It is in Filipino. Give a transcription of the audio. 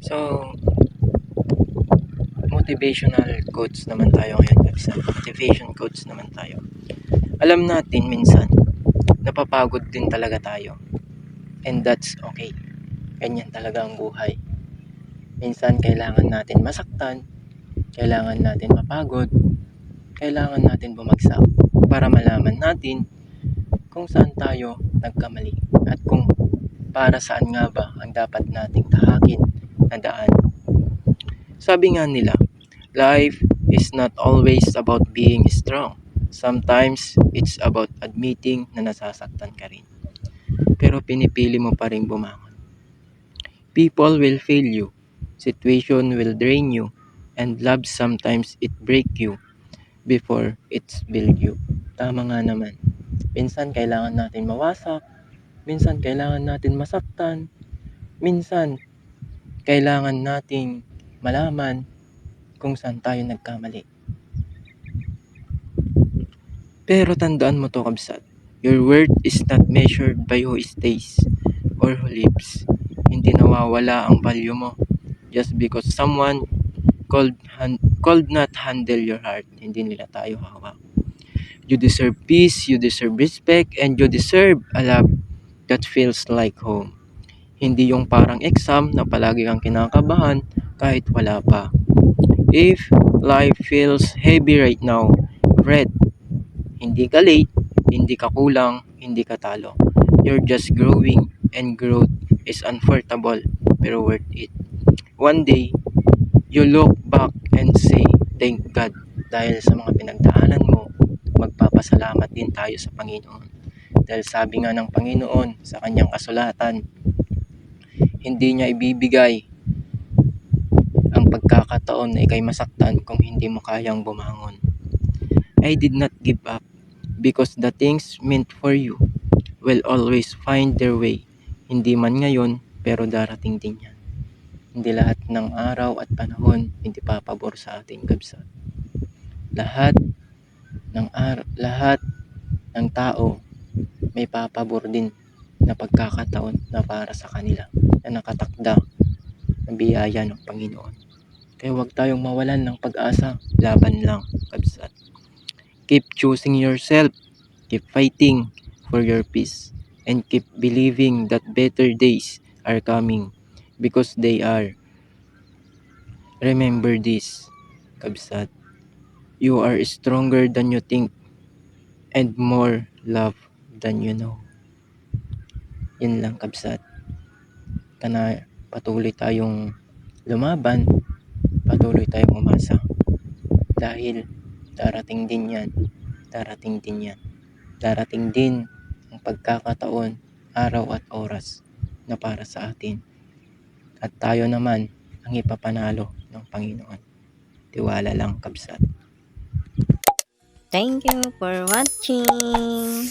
So, motivational quotes naman tayo ngayon guys. Motivation quotes naman tayo. Alam natin minsan, napapagod din talaga tayo. And that's okay. Ganyan talaga ang buhay. Minsan kailangan natin masaktan, kailangan natin mapagod, kailangan natin bumagsak para malaman natin kung saan tayo nagkamali at kung para saan nga ba ang dapat nating tahakin na daan. Sabi nga nila, life is not always about being strong. Sometimes it's about admitting na nasasaktan ka rin. Pero pinipili mo pa rin bumangon. People will fail you. Situation will drain you. And love sometimes it break you before it's build you. Tama nga naman. Minsan kailangan natin mawasak. Minsan kailangan natin masaktan. Minsan kailangan nating malaman kung saan tayo nagkamali. Pero tandaan mo to, kabsat. Your worth is not measured by who stays or who leaves. Hindi nawawala ang value mo just because someone could not handle your heart. Hindi nila tayo hawak. You deserve peace, you deserve respect, and you deserve a love that feels like home. Hindi yung parang exam na palagi kang kinakabahan kahit wala pa. If life feels heavy right now, breathe. Hindi ka late, hindi ka kulang, hindi ka talo. You're just growing, and growth is uncomfortable pero worth it. One day, you look back and say, thank God. Dahil sa mga pinagdaanan mo, magpapasalamat din tayo sa Panginoon. Dahil sabi nga ng Panginoon sa kanyang kasulatan, hindi niya ibibigay ang pagkakataon na ikay masaktan kung hindi mo kayang bumangon. I did not give up because the things meant for you will always find their way. Hindi man ngayon, pero darating din yan. Hindi lahat ng araw at panahon hindi papabor sa ating kabsat. Lahat ng tao may papabor din na pagkakataon na para sa kanila na nakatakda ng biyaya ng Panginoon. Kaya huwag tayong mawalan ng pag-asa, laban lang, kabsat. Keep choosing yourself, keep fighting for your peace, and keep believing that better days are coming because they are. Remember this, kabsat. You are stronger than you think and more love than you know. Yun lang, kabsat. Kana patuloy tayong lumaban, patuloy tayong umasa. Dahil darating din yan. Darating din ang pagkakataon, araw at oras na para sa atin. At tayo naman ang ipapanalo ng Panginoon. Tiwala lang, kabsat. Thank you for watching.